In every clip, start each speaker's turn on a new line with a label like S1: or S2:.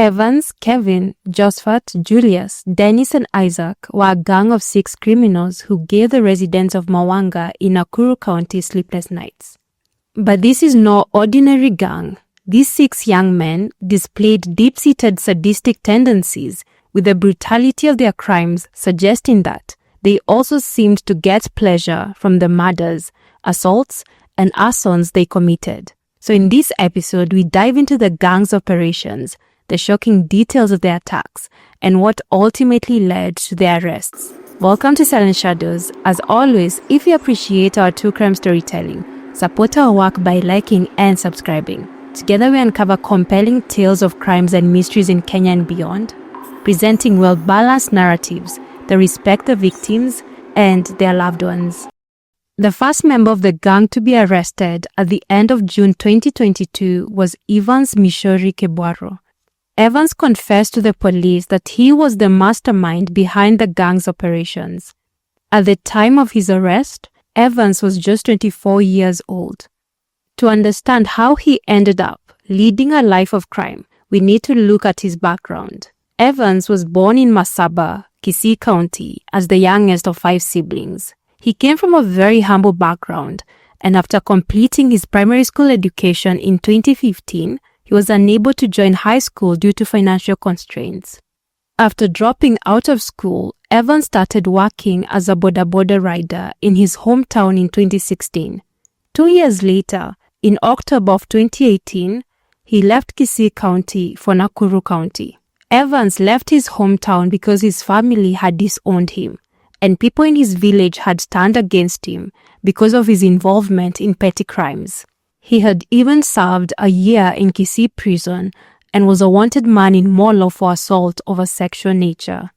S1: Evans, Kevin, Josphat, Julius, Dennis, and Isaac were a gang of 6 criminals who gave the residents of Mawanga in Nakuru County sleepless nights. But this is no ordinary gang. These 6 young men displayed deep-seated sadistic tendencies, with the brutality of their crimes suggesting that they also seemed to get pleasure from the murders, assaults, and arsons they committed. So in this episode, we dive into the gang's operations, the shocking details of their attacks, and what ultimately led to their arrests. Welcome to Silent Shadows. As always, if you appreciate our true crime storytelling, support our work by liking and subscribing. Together we uncover compelling tales of crimes and mysteries in Kenya and beyond, presenting well-balanced narratives that respect the victims and their loved ones. The first member of the gang to be arrested at the end of June 2022 was Evans Mishori Kabaro. Evans confessed to the police that he was the mastermind behind the gang's operations. At the time of his arrest, Evans was just 24 years old. To understand how he ended up leading a life of crime, we need to look at his background. Evans was born in Masaba, Kisii County, as the youngest of 5 siblings. He came from a very humble background, and after completing his primary school education in 2015, he was unable to join high school due to financial constraints. After dropping out of school, Evans started working as a boda rider in his hometown in 2016. 2 years later, in October of 2018, he left Kisii County for Nakuru County. Evans left his hometown because his family had disowned him, and people in his village had turned against him because of his involvement in petty crimes. He had even served a year in Kisii prison and was a wanted man in Molo for assault of a sexual nature.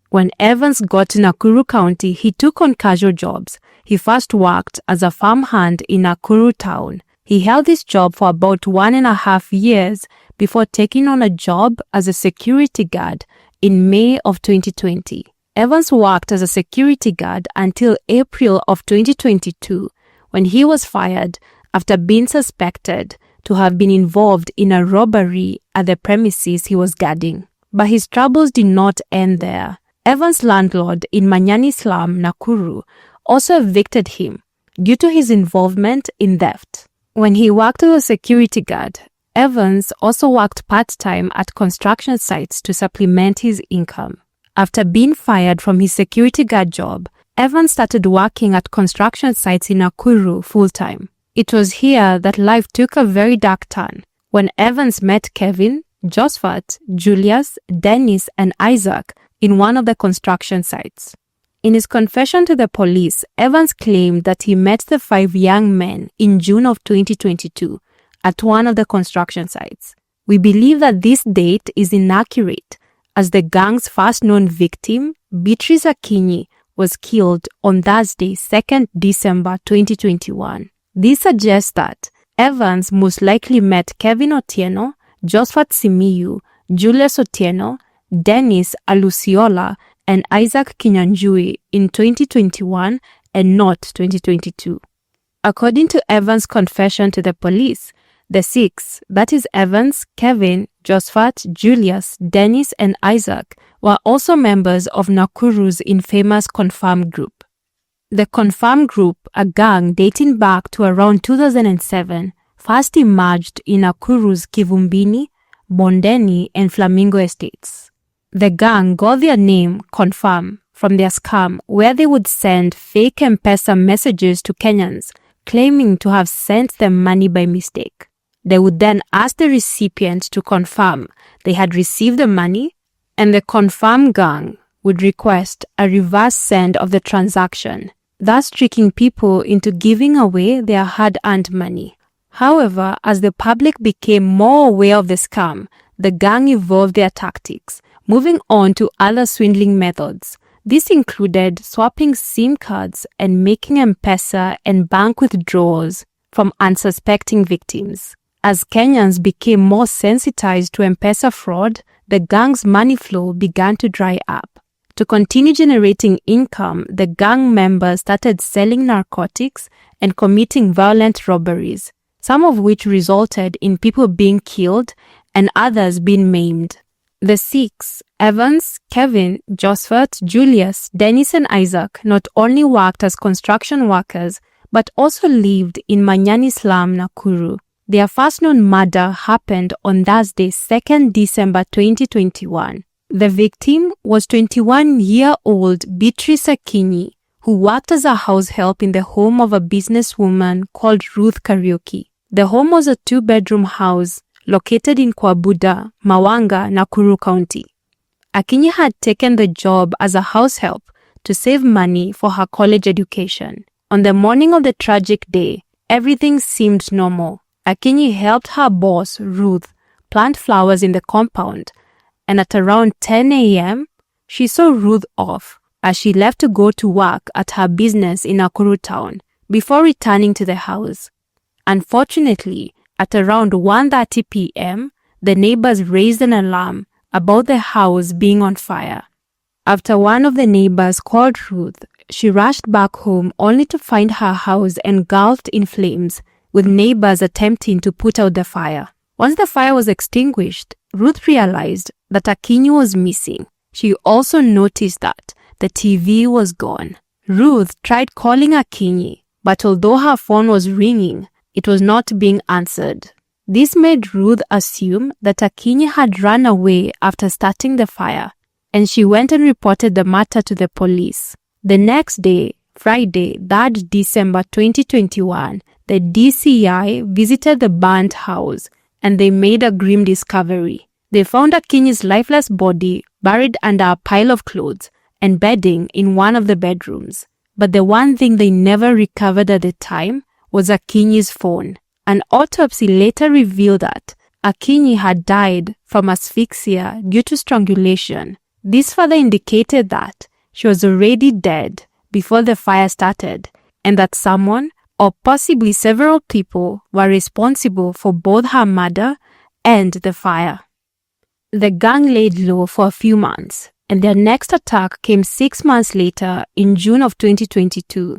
S1: When Evans got to Nakuru County, he took on casual jobs. He first worked as a farmhand in Nakuru town. He held this job for about 1.5 years before taking on a job as a security guard in May of 2020. Evans worked as a security guard until April of 2022, when he was fired after being suspected to have been involved in a robbery at the premises he was guarding. But his troubles did not end there. Evans' landlord in Manyani slum, Nakuru, also evicted him due to his involvement in theft. When he worked as a security guard, Evans also worked part-time at construction sites to supplement his income. After being fired from his security guard job, Evans started working at construction sites in Nakuru full-time. It was here that life took a very dark turn when Evans met Kevin, Josphat, Julius, Dennis, and Isaac in one of the construction sites. In his confession to the police, Evans claimed that he met the 5 young men in June of 2022 at one of the construction sites. We believe that this date is inaccurate, as the gang's first known victim, Beatrice Akinyi, was killed on Thursday, 2nd December 2021. This suggests that Evans most likely met Kevin Otieno, Josphat Simiyu, Julius Otieno, Dennis Alusiola, and Isaac Kinyanjui in 2021 and not 2022. According to Evans' confession to the police, the 6, that is Evans, Kevin, Josphat, Julius, Dennis, and Isaac, were also members of Nakuru's infamous Confirm Group. The Confirm Group, a gang dating back to around 2007, first emerged in Nakuru's Kivumbini, Bondeni, and Flamingo estates. The gang got their name, Confirm, from their scam where they would send fake M-Pesa messages to Kenyans, claiming to have sent them money by mistake. They would then ask the recipient to confirm they had received the money, and the Confirm gang would request a reverse send of the transaction, thus tricking people into giving away their hard-earned money. However, as the public became more aware of the scam, the gang evolved their tactics, moving on to other swindling methods. This included swapping SIM cards and making M-Pesa and bank withdrawals from unsuspecting victims. As Kenyans became more sensitized to M-Pesa fraud, the gang's money flow began to dry up. To continue generating income, the gang members started selling narcotics and committing violent robberies, some of which resulted in people being killed and others being maimed. The six, Evans, Kevin, Josphat, Julius, Dennis and Isaac, not only worked as construction workers, but also lived in Manyani slum, Nakuru. Their first known murder happened on Thursday, 2nd December 2021. The victim was 21-year-old Beatrice Akinyi, who worked as a house help in the home of a businesswoman called Ruth Kariuki. The home was a 2-bedroom house located in Kwabuda, Mawanga, Nakuru County. Akinyi had taken the job as a house help to save money for her college education. On the morning of the tragic day, everything seemed normal. Akinyi helped her boss, Ruth, plant flowers in the compound, and at around 10 a.m., she saw Ruth off as she left to go to work at her business in Nakuru town before returning to the house. Unfortunately, at around 1:30 p.m., the neighbors raised an alarm about the house being on fire. After one of the neighbors called Ruth, she rushed back home only to find her house engulfed in flames, with neighbors attempting to put out the fire. Once the fire was extinguished, Ruth realized that Akinyi was missing. She also noticed that the TV was gone. Ruth tried calling Akinyi, but although her phone was ringing, it was not being answered. This made Ruth assume that Akinyi had run away after starting the fire, and she went and reported the matter to the police. The next day, Friday, 3rd December 2021, the DCI visited the burnt house and they made a grim discovery. They found Akinyi's lifeless body buried under a pile of clothes and bedding in one of the bedrooms. But the one thing they never recovered at the time was Akinyi's phone. An autopsy later revealed that Akinyi had died from asphyxia due to strangulation. This further indicated that she was already dead before the fire started, and that someone, or possibly several people, were responsible for both her murder and the fire. The gang laid low for a few months, and their next attack came 6 months later in June of 2022.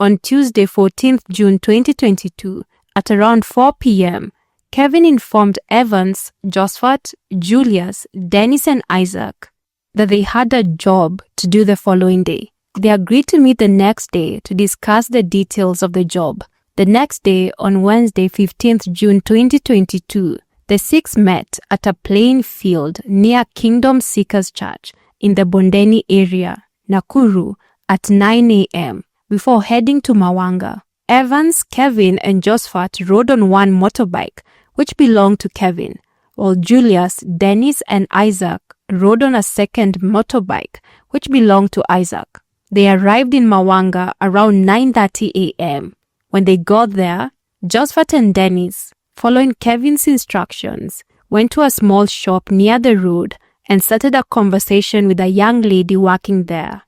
S1: On Tuesday, 14th June 2022, at around 4 p.m., Kevin informed Evans, Josphat, Julius, Dennis and Isaac that they had a job to do the following day. They agreed to meet the next day to discuss the details of the job. The next day, on Wednesday, 15th June 2022, the six met at a playing field near Kingdom Seekers Church in the Bondeni area, Nakuru, at 9 a.m. before heading to Mawanga. Evans, Kevin and Josphat rode on one motorbike, which belonged to Kevin, while Julius, Dennis and Isaac rode on a second motorbike, which belonged to Isaac. They arrived in Mawanga around 9:30 a.m. When they got there, Josphat and Dennis, following Kevin's instructions, went to a small shop near the road and started a conversation with a young lady working there,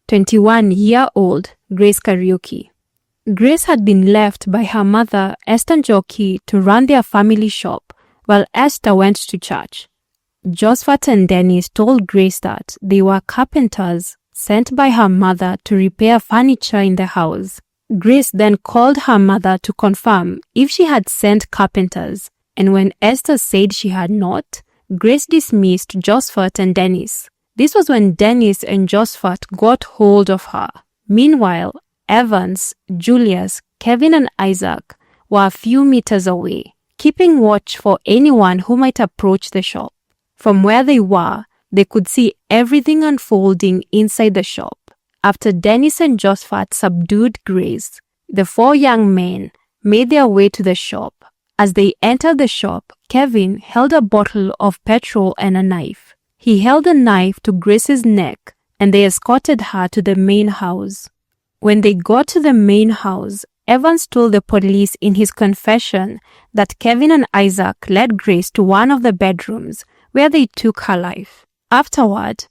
S1: 21-year-old Grace Kariuki. Grace had been left by her mother, Esther Njoki, to run their family shop, while Esther went to church. Josphat and Dennis told Grace that they were carpenters sent by her mother to repair furniture in the house. Grace then called her mother to confirm if she had sent carpenters, and when Esther said she had not, Grace dismissed Josphat and Dennis. This was when Dennis and Josphat got hold of her. Meanwhile, Evans, Julius, Kevin and Isaac were a few meters away, keeping watch for anyone who might approach the shop. From where they were, they could see everything unfolding inside the shop. After Dennis and Josphat subdued Grace, the four young men made their way to the shop. As they entered the shop, Kevin held a bottle of petrol and a knife. He held a knife to Grace's neck and they escorted her to the main house. When they got to the main house, Evans told the police in his confession that Kevin and Isaac led Grace to one of the bedrooms where they took her life. Afterward,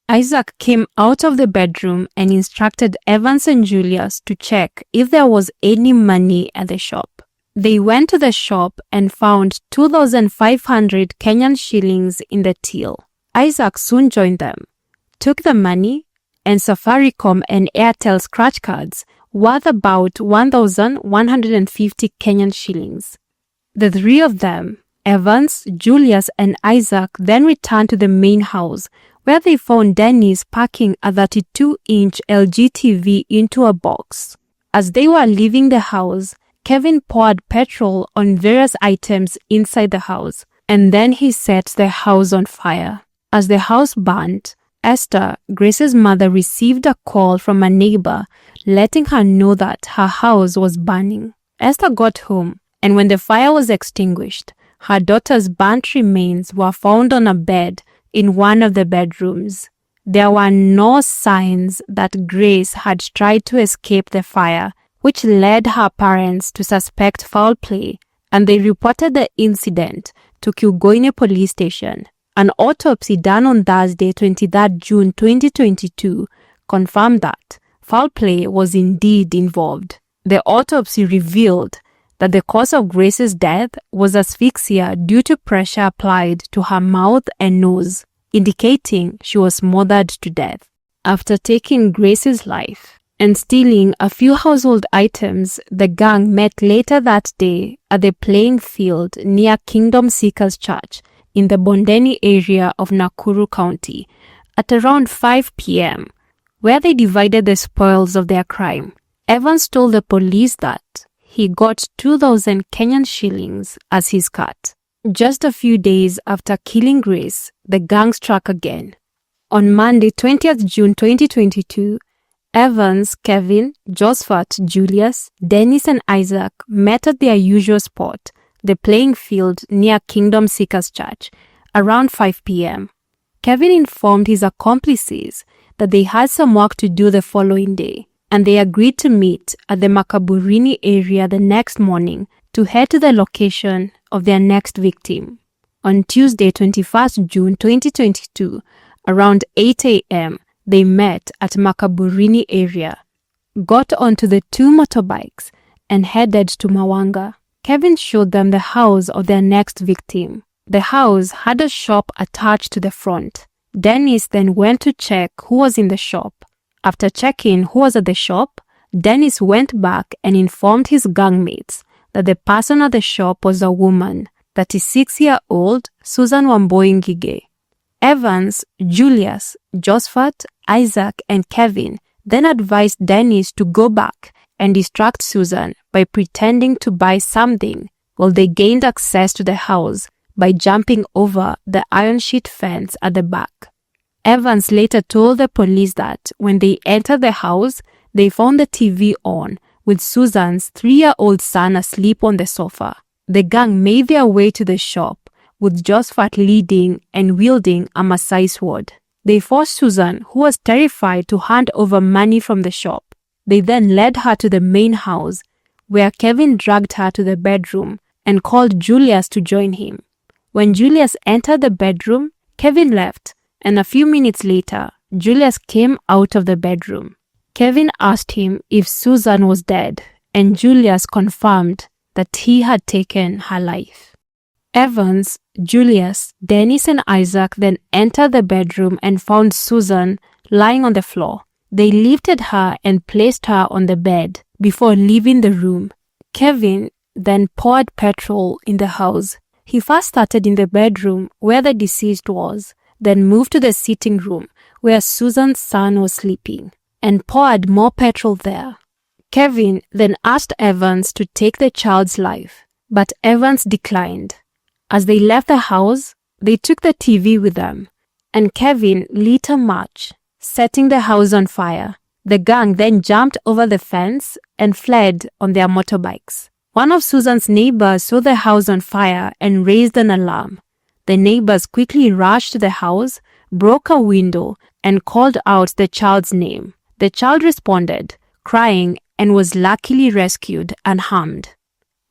S1: Isaac came out of the bedroom and instructed Evans and Julius to check if there was any money at the shop. They went to the shop and found 2,500 Kenyan shillings in the till. Isaac soon joined them, took the money and Safaricom and Airtel scratch cards worth about 1,150 Kenyan shillings. The three of them Evans, Julius, and Isaac then returned to the main house, where they found Dennis packing a 32-inch LG TV into a box. As they were leaving the house, Kevin poured petrol on various items inside the house, and then he set the house on fire. As the house burned, Esther, Grace's mother, received a call from a neighbor letting her know that her house was burning. Esther got home, and when the fire was extinguished, her daughter's burnt remains were found on a bed in one of the bedrooms. There were no signs that Grace had tried to escape the fire, which led her parents to suspect foul play, and they reported the incident to Kilgoyne Police Station. An autopsy done on Thursday, 23rd June 2022, confirmed that foul play was indeed involved. The autopsy revealed that the cause of Grace's death was asphyxia due to pressure applied to her mouth and nose, indicating she was smothered to death. After taking Grace's life and stealing a few household items, the gang met later that day at the playing field near Kingdom Seekers Church in the Bondeni area of Nakuru County at around 5 p.m., where they divided the spoils of their crime. Evans told the police that he got 2,000 Kenyan shillings as his cut. Just a few days after killing Grace, the gang struck again. On Monday, 20th June 2022, Evans, Kevin, Josphat, Julius, Dennis, and Isaac met at their usual spot, the playing field near Kingdom Seekers Church, around 5 p.m. Kevin informed his accomplices that they had some work to do the following day, and they agreed to meet at the Makaburini area the next morning to head to the location of their next victim. On Tuesday, 21st June 2022, around 8 a.m., they met at Makaburini area, got onto the two motorbikes, and headed to Mawanga. Kevin showed them the house of their next victim. The house had a shop attached to the front. Dennis then went to check who was in the shop. After checking who was at the shop, Dennis went back and informed his gangmates that the person at the shop was a woman, 36-year-old Susan Wambui. Evans, Julius, Josphat, Isaac, and Kevin then advised Dennis to go back and distract Susan by pretending to buy something while they gained access to the house by jumping over the iron sheet fence at the back. Evans later told the police that when they entered the house, they found the TV on with Susan's 3-year-old son asleep on the sofa. The gang made their way to the shop with Josphat leading and wielding a Maasai sword. They forced Susan, who was terrified, to hand over money from the shop. They then led her to the main house, where Kevin dragged her to the bedroom and called Julius to join him. When Julius entered the bedroom, Kevin left, and a few minutes later, Julius came out of the bedroom. Kevin asked him if Susan was dead, and Julius confirmed that he had taken her life. Evans, Julius, Dennis, and Isaac then entered the bedroom and found Susan lying on the floor. They lifted her and placed her on the bed before leaving the room. Kevin then poured petrol in the house. He first started in the bedroom where the deceased was, then moved to the sitting room where Susan's son was sleeping, and poured more petrol there. Kevin then asked Evans to take the child's life, but Evans declined. As they left the house, they took the TV with them, and Kevin lit a match, setting the house on fire. The gang then jumped over the fence and fled on their motorbikes. One of Susan's neighbors saw the house on fire and raised an alarm. The neighbors quickly rushed to the house, broke a window, and called out the child's name. The child responded, crying, and was luckily rescued unharmed.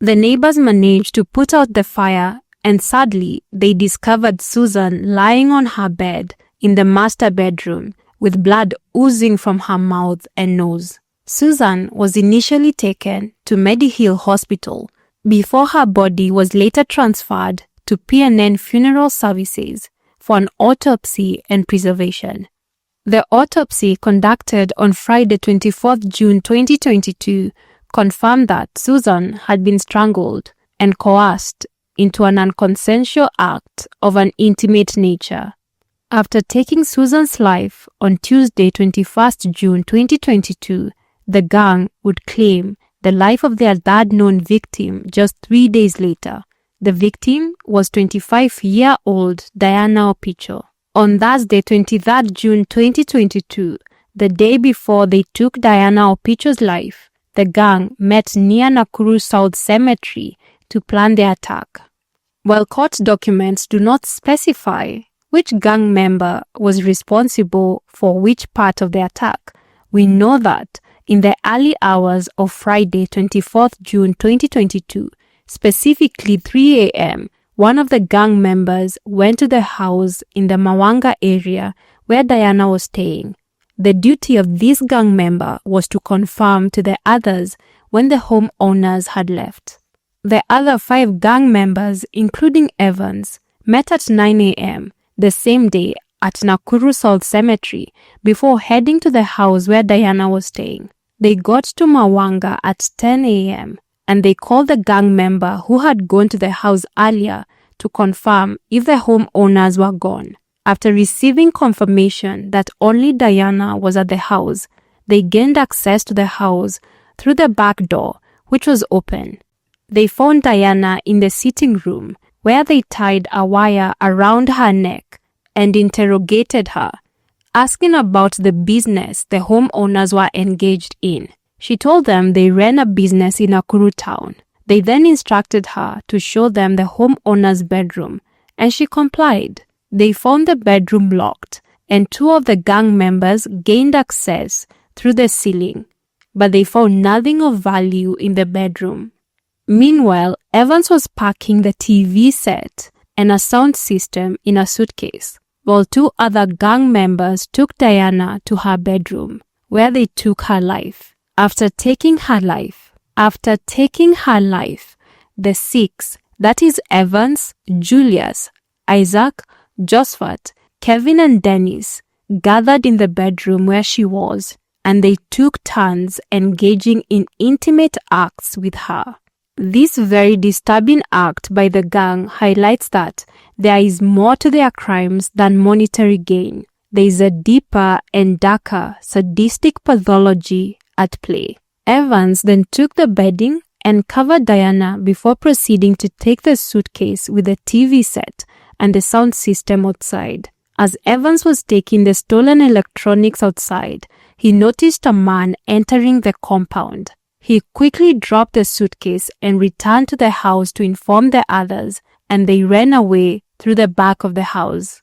S1: The neighbors managed to put out the fire, and sadly, they discovered Susan lying on her bed in the master bedroom with blood oozing from her mouth and nose. Susan was initially taken to Medihill Hospital before her body was later transferred to PNN Funeral Services for an autopsy and preservation. The autopsy conducted on Friday, 24th June 2022, confirmed that Susan had been strangled and coerced into an unconsensual act of an intimate nature. After taking Susan's life on Tuesday, 21st June 2022, the gang would claim the life of their third known victim just 3 days later. The victim was 25-year-old Diana Opicho. On Thursday, 23rd June 2022, the day before they took Diana Opicho's life, the gang met near Nakuru South Cemetery to plan the attack. While court documents do not specify which gang member was responsible for which part of the attack, we know that in the early hours of Friday, 24th June 2022, specifically 3 a.m., one of the gang members went to the house in the Mawanga area where Diana was staying. The duty of this gang member was to confirm to the others when the homeowners had left. The other 5 gang members, including Evans, met at 9 a.m. the same day at Nakuru South Cemetery before heading to the house where Diana was staying. They got to Mawanga at 10 a.m. and they called the gang member who had gone to the house earlier to confirm if the homeowners were gone. After receiving confirmation that only Diana was at the house, they gained access to the house through the back door, which was open. They found Diana in the sitting room, where they tied a wire around her neck and interrogated her, asking about the business the homeowners were engaged in. She told them they ran a business in Nakuru town. They then instructed her to show them the homeowner's bedroom, and she complied. They found the bedroom locked, and 2 of the gang members gained access through the ceiling, but they found nothing of value in the bedroom. Meanwhile, Evans was packing the TV set and a sound system in a suitcase, while 2 other gang members took Diana to her bedroom, where they took her life. After taking her life, the 6, that is Evans, Julius, Isaac, Josphat, Kevin and Dennis, gathered in the bedroom where she was, and they took turns engaging in intimate acts with her. This very disturbing act by the gang highlights that there is more to their crimes than monetary gain. There is a deeper and darker sadistic pathology at play. Evans then took the bedding and covered Diana before proceeding to take the suitcase with the TV set and the sound system outside. As Evans was taking the stolen electronics outside, he noticed a man entering the compound. He quickly dropped the suitcase and returned to the house to inform the others, and they ran away through the back of the house.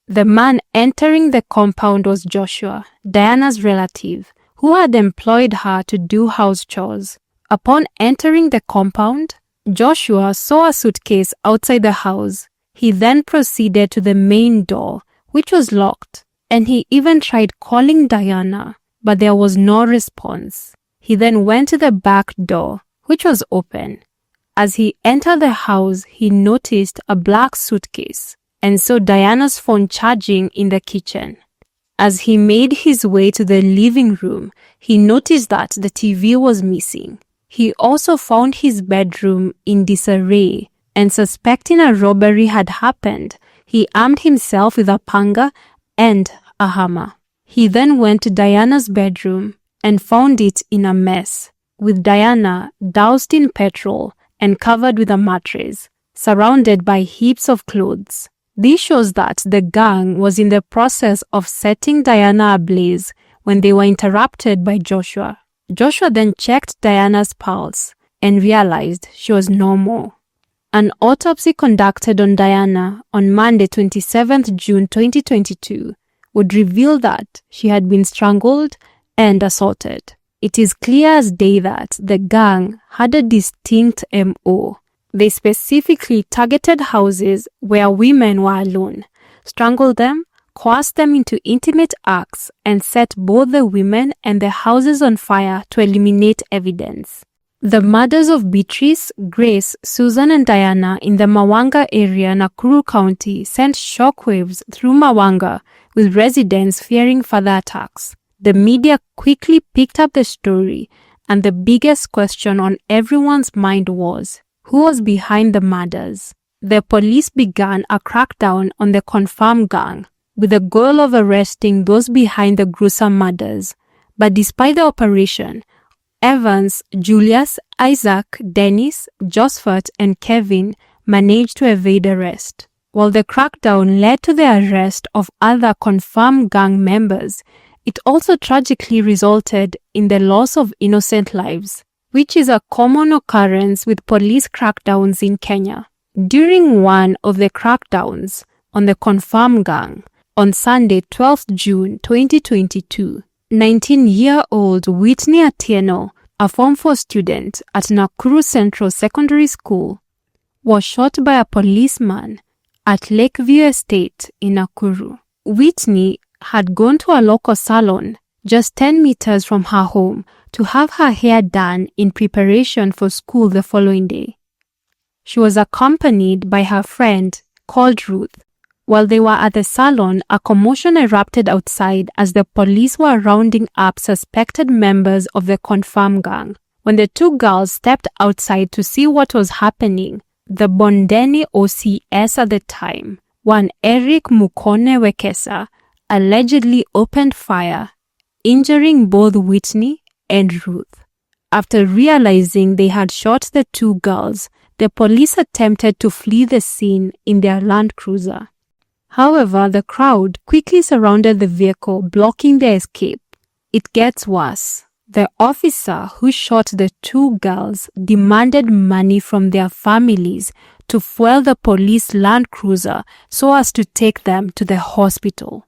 S1: The man entering the compound was Joshua, Diana's relative, who had employed her to do house chores. Upon entering the compound, Joshua saw a suitcase outside the house. He then proceeded to the main door, which was locked, and he even tried calling Diana, but there was no response. He then went to the back door, which was open. As he entered the house, he noticed a black suitcase and saw Diana's phone charging in the kitchen. As he made his way to the living room, he noticed that the TV was missing. He also found his bedroom in disarray, and suspecting a robbery had happened, he armed himself with a panga and a hammer. He then went to Diana's bedroom and found it in a mess, with Diana doused in petrol and covered with a mattress, surrounded by heaps of clothes. This shows that the gang was in the process of setting Diana ablaze when they were interrupted by Joshua. Joshua then checked Diana's pulse and realized she was normal. An autopsy conducted on Diana on Monday, 27th June 2022 would reveal that she had been strangled and assaulted. It is clear as day that the gang had a distinct MO. They specifically targeted houses where women were alone, strangled them, coerced them into intimate acts, and set both the women and the houses on fire to eliminate evidence. The murders of Beatrice, Grace, Susan and Diana in the Mawanga area, Nakuru County, sent shockwaves through Mawanga, with residents fearing further attacks. The media quickly picked up the story, and the biggest question on everyone's mind was, who was behind the murders? the police began a crackdown on the confirmed gang with the goal of arresting those behind the gruesome murders. But despite the operation, Evans, Julius, Isaac, Dennis, Josphat, and Kevin managed to evade arrest. While the crackdown led to the arrest of other confirmed gang members, it also tragically resulted in the loss of innocent lives, which is a common occurrence with police crackdowns in Kenya. During one of the crackdowns on the confirmed gang, on Sunday, 12th June 2022, 19-year-old Whitney Atieno, a Form 4 student at Nakuru Central Secondary School, was shot by a policeman at Lakeview Estate in Nakuru. Whitney had gone to a local salon just 10 meters from her home to have her hair done in preparation for school the following day. She was accompanied by her friend called Ruth. While they were at the salon, a commotion erupted outside as the police were rounding up suspected members of the confirmed gang. When the two girls stepped outside to see what was happening, the Bondeni OCS at the time, one Eric Mukone Wekesa, allegedly opened fire, injuring both Whitney and Ruth. After realizing they had shot the two girls, the police attempted to flee the scene in their Land Cruiser. However, the crowd quickly surrounded the vehicle, blocking their escape. It gets worse. The officer who shot the two girls demanded money from their families to fuel the police Land Cruiser so as to take them to the hospital.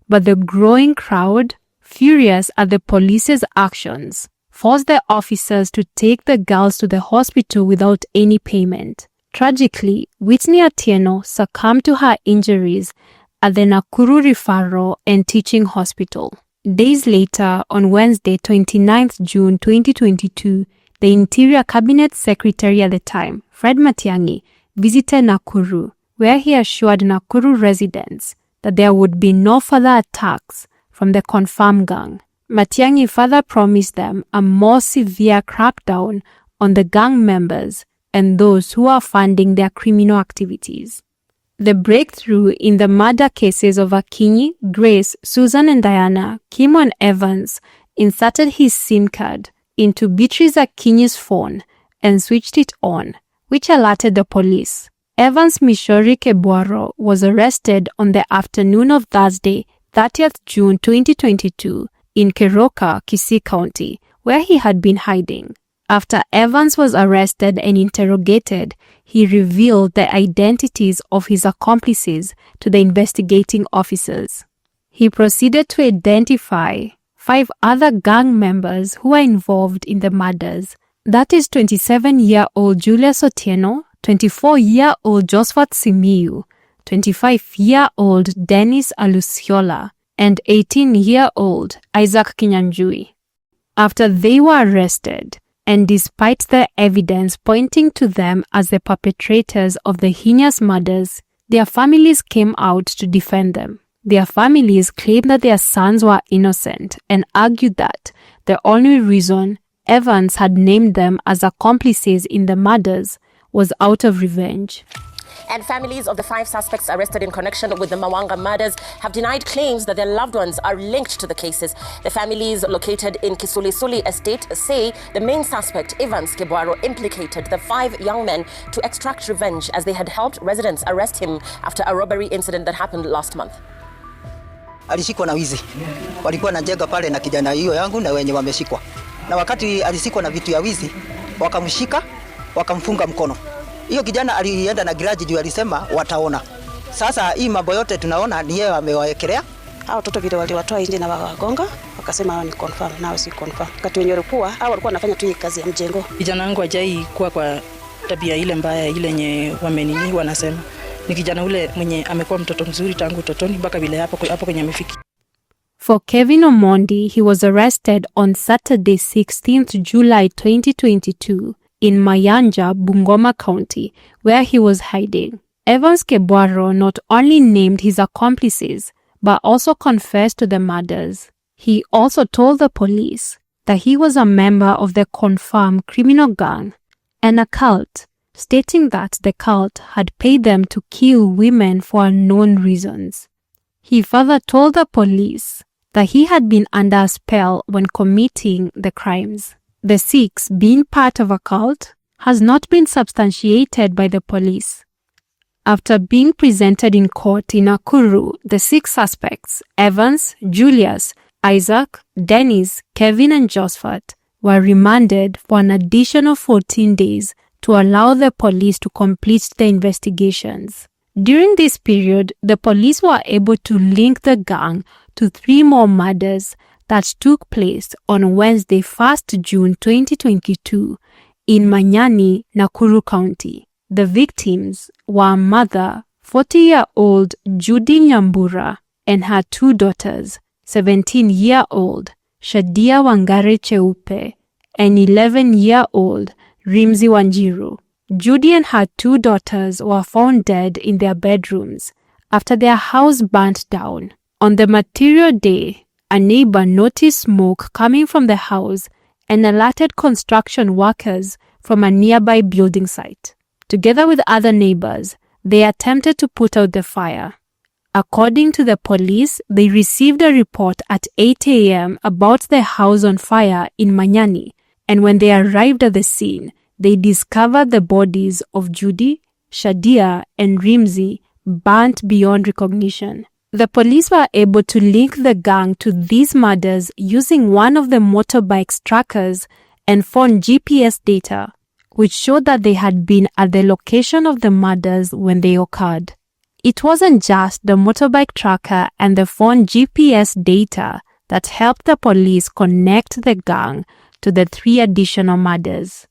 S1: But the growing crowd, furious at the police's actions, forced the officers to take the girls to the hospital without any payment. Tragically, Whitney Atieno succumbed to her injuries at the Nakuru Referral and Teaching Hospital. Days later, on Wednesday, 29th June 2022, the Interior Cabinet Secretary at the time, Fred Matiang'i, visited Nakuru, where he assured Nakuru residents that there would be no further attacks from the confirmed gang. Matiang'i further promised them a more severe crackdown on the gang members and those who are funding their criminal activities. The breakthrough in the murder cases of Akinyi, Grace, Susan and Diana, Kimon Evans inserted his SIM card into Beatrice Akinyi's phone and switched it on, which alerted the police. Evans Mishori Kabaro was arrested on the afternoon of Thursday, 30th June 2022 in Keroka, Kisii County, where he had been hiding. After Evans was arrested and interrogated, he revealed the identities of his accomplices to the investigating officers. He proceeded to identify 5 other gang members who were involved in the murders. That is 27-year-old Julius Otieno, 24-year-old Josphat Simiyu, 25-year-old Dennis Alusiola, and 18-year-old Isaac Kinyanjui. After they were arrested, and despite the evidence pointing to them as the perpetrators of the heinous murders, their families came out to defend them. Their families claimed that their sons were innocent and argued that the only reason Evans had named them as accomplices in the murders was out of revenge.
S2: And families of the 5 suspects arrested in connection with the Mawanga murders have denied claims that their loved ones are linked to the cases. The families located in Kisulisuli Estate say the main suspect, Evans Kabaro, implicated the 5 young men to extract revenge as they had helped residents arrest him after a robbery incident that happened last month.
S3: Alishikwa na wizi. Walikuwa na jenga pale na kijana hiyo yangu na wenye wameshikwa. Na wakati alisikwa na vitu ya wizi, wakamshika, wakamfunga mkono. Hiyo kijana alienda na garage juu alisema wataona. Sasa hii mambo yote tunaona ni yeye amewaekelea.
S4: Hao watoto vile waliwatoa nje na wagonga, wakasema hao ni confirm, nao si confirm. Wakati wenyewe walikuwa wanafanya tu kazi ya mjengo.
S5: Kijana wangu hajai kuwa kwa tabia ile mbaya ile yenye wamenini wanasema. Ni kijana ule mwenye amekuwa mtoto mzuri tangu utotoni mpaka vile hapo kwenye amefiki.
S1: For Kevin Omondi, he was arrested on Saturday 16th July 2022 in Mayanja, Bungoma County, where he was hiding. Evans Kabaro not only named his accomplices, but also confessed to the murders. He also told the police that he was a member of the confirmed criminal gang and a cult stating that the cult had paid them to kill women for unknown reasons. He further told the police that he had been under a spell when committing the crimes. The Sikhs being part of a cult has not been substantiated by the police. After being presented in court in Nakuru, the 6 suspects, Evans, Julius, Isaac, Dennis, Kevin and Josphat, were remanded for an additional 14 days to allow the police to complete the investigations. During this period, the police were able to link the gang to 3 more murders that took place on Wednesday, 1st June 2022 in Manyani, Nakuru County. The victims were a mother, 40-year-old Judy Nyambura, and her 2 daughters, 17-year-old Shadia Wangare Cheupe and 11-year-old Rimzi Wanjiru. Judy and her 2 daughters were found dead in their bedrooms after their house burnt down. On the material day, a neighbor noticed smoke coming from the house and alerted construction workers from a nearby building site. Together with other neighbors, they attempted to put out the fire. According to the police, they received a report at 8 a.m. about the house on fire in Manyani, and when they arrived at the scene, they discovered the bodies of Judy, Shadia, and Rimzi burnt beyond recognition. The police were able to link the gang to these murders using one of the motorbike's trackers and found GPS data, which showed that they had been at the location of the murders when they occurred. It wasn't just the motorbike tracker and the phone GPS data that helped the police connect the gang to the 3 additional murders.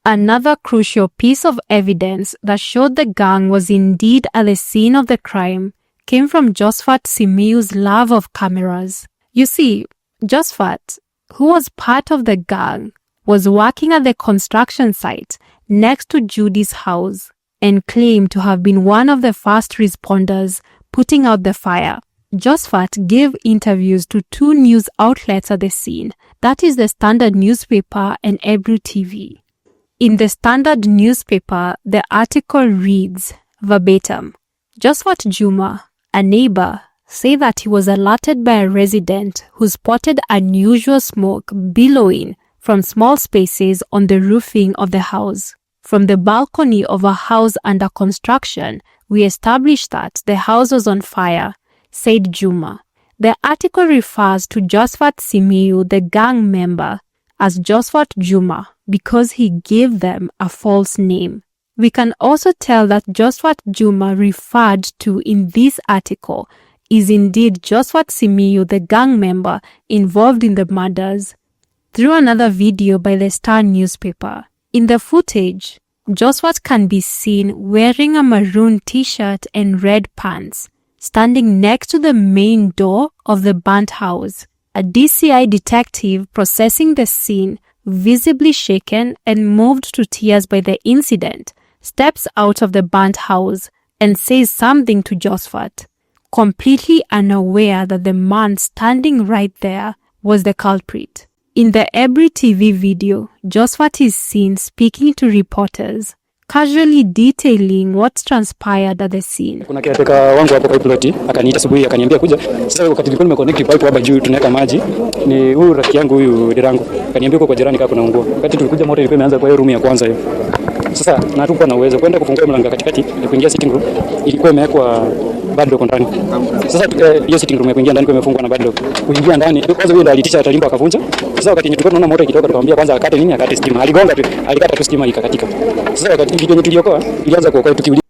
S1: Another crucial piece of evidence that showed the gang was indeed at the scene of the crime came from Josphat Simiu's love of cameras. You see, Josphat, who was part of the gang, was working at the construction site next to Judy's house and claimed to have been one of the first responders putting out the fire. Josphat gave interviews to 2 news outlets at the scene, that is the Standard newspaper and Ebru TV. In the Standard newspaper, the article reads verbatim, Josphat Juma, a neighbor, said that he was alerted by a resident who spotted unusual smoke billowing from small spaces on the roofing of the house. From the balcony of a house under construction, we established that the house was on fire, said Juma. The article refers to Josphat Simiu, the gang member, as Josphat Juma because he gave them a false name. We can also tell that Josphat Juma referred to in this article is indeed Josphat Simiu, the gang member involved in the murders, through another video by the Star newspaper. In the footage, Josphat can be seen wearing a maroon t-shirt and red pants, standing next to the main door of the burnt house. A DCI detective processing the scene, visibly shaken and moved to tears by the incident, steps out of the burnt house and says something to Josphat, completely unaware that the man standing right there was the culprit. In the Ebru TV video, Josphat is seen speaking to reporters, casually detailing what's transpired at the scene.
S6: Kuna kiateka wangu hapo kwa ploti, akaniita asubuhi akaniambia kuja. Sasa wakati nilikuwa nimeconnect pipe hapa juu tunaweka maji, ni huyu rafiki yangu huyu dirangu. Akaniambia kwa jirani kama kuna nguo. Wakati tulikuja moto ilikuwa imeanza kwa hiyo room ya kwanza hiyo. Sasa na hatukuwa na uwezo kwenda kufungua mlango katikati na kuingia sitting room. Ilikuwa imewekwa bado kwa ndani. Sasa hiyo sitting room ya kuingia ndani imefungwa na bado. Kuingia ndani kwanza yule alitisha atalimba akavunja. Sasa wakati tulikuwa tunaona moto ikitoka tukamwambia kwanza akate nini, akate stima. Aligonga tu, alikata tu stima ikakatika. Sasa wakati video tuliokoa ilianza kuokoa tukiuliza.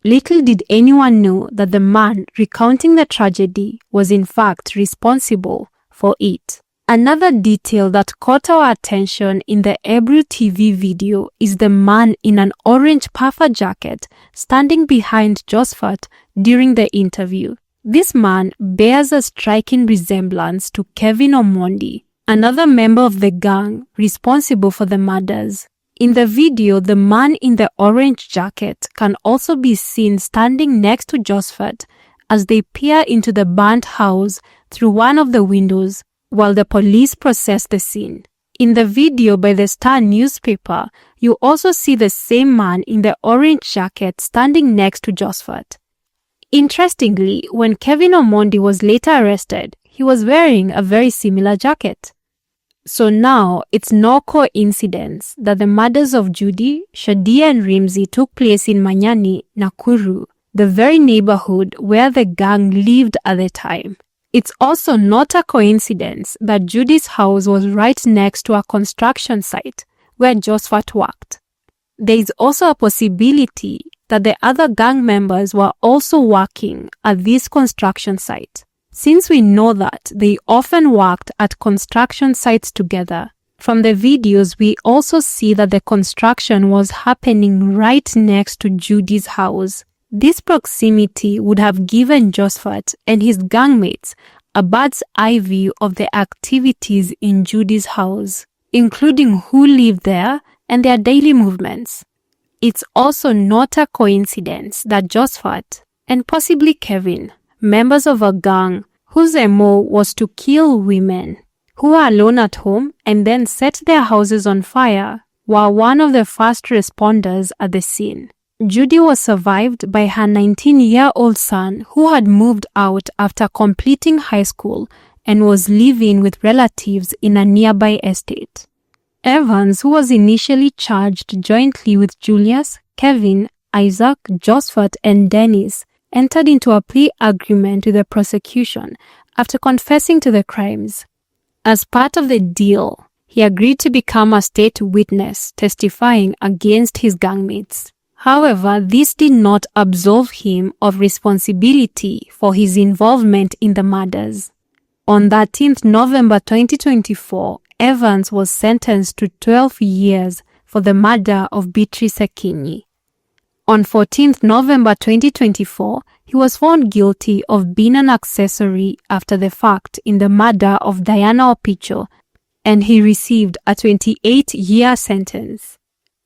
S1: Little did anyone know that the man recounting the tragedy was in fact responsible for it. Another detail that caught our attention in the Ebru TV video is the man in an orange puffer jacket standing behind Josphat during the interview. This man bears a striking resemblance to Kevin Omondi, another member of the gang responsible for the murders. In the video, the man in the orange jacket can also be seen standing next to Josphat as they peer into the burnt house through one of the windows while the police process the scene. In the video by the Star newspaper, you also see the same man in the orange jacket standing next to Josphat. Interestingly, when Kevin Omondi was later arrested, he was wearing a very similar jacket. So now, it's no coincidence that the murders of Judy, Shadia and Rimzi took place in Manyani, Nakuru, the very neighborhood where the gang lived at the time. It's also not a coincidence that Judy's house was right next to a construction site where Josphat worked. There is also a possibility that the other gang members were also working at this construction site. Since we know that they often worked at construction sites together, from the videos we also see that the construction was happening right next to Judy's house. This proximity would have given Josphat and his gangmates a bird's eye view of the activities in Judy's house, including who lived there and their daily movements. It's also not a coincidence that Josphat and possibly Kevin, members of a gang whose MO was to kill women who were alone at home and then set their houses on fire, were one of the first responders at the scene. Judy was survived by her 19-year-old son who had moved out after completing high school and was living with relatives in a nearby estate. Evans, who was initially charged jointly with Julius, Kevin, Isaac, Josphat and Dennis, entered into a plea agreement with the prosecution after confessing to the crimes. As part of the deal, he agreed to become a state witness testifying against his gangmates. However, this did not absolve him of responsibility for his involvement in the murders. On 13th November 2024, Evans was sentenced to 12 years for the murder of Beatrice Akinyi. On 14th November 2024, he was found guilty of being an accessory after the fact in the murder of Diana Opicho, and he received a 28-year sentence.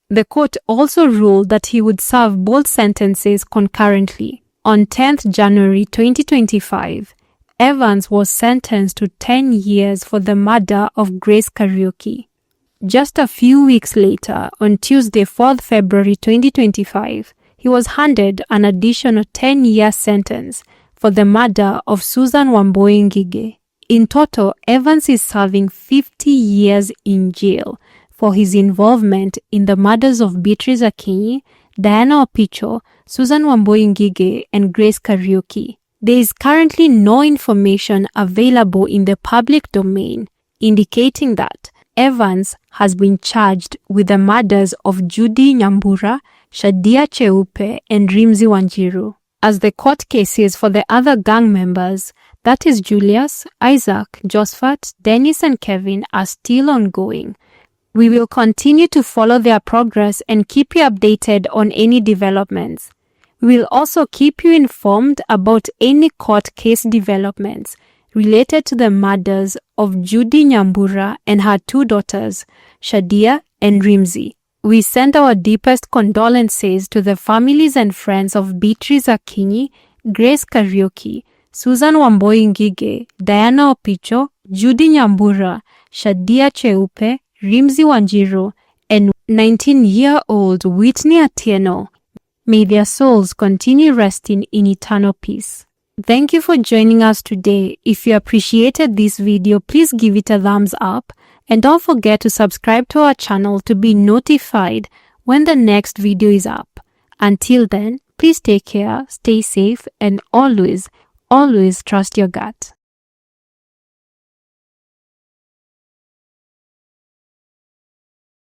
S1: The court also ruled that he would serve both sentences concurrently. On 10th January 2025, Evans was sentenced to 10 years for the murder of Grace Karuri. Just a few weeks later, on Tuesday, 4th February 2025, he was handed an additional 10-year sentence for the murder of Susan Wambui. In total, Evans is serving 50 years in jail for his involvement in the murders of Beatrice Akinyi, Diana Opicho, Susan Wambui and Grace Karuri. There is currently no information available in the public domain indicating that Evans has been charged with the murders of Judy Nyambura, Shadia Cheupe and Rimzi Wanjiru. As the court cases for the other gang members, that is Julius, Isaac, Josphat, Dennis and Kevin, are still ongoing. We will continue to follow their progress and keep you updated on any developments. We will also keep you informed about any court case developments related to the murders of Judy Nyambura and her two daughters, Shadia and Rimzi. We send our deepest condolences to the families and friends of Beatrice Akinyi, Grace Karuri, Susan Wambui, Diana Opicho, Judy Nyambura, Shadia Cheupe, Rimzi Wanjiru, and 19-year-old Whitney Atieno. May their souls continue resting in eternal peace. Thank you for joining us today. If you appreciated this video, please give it a thumbs up and don't forget to subscribe to our channel to be notified when the next video is up. Until then, please take care, stay safe, and always, always trust your gut.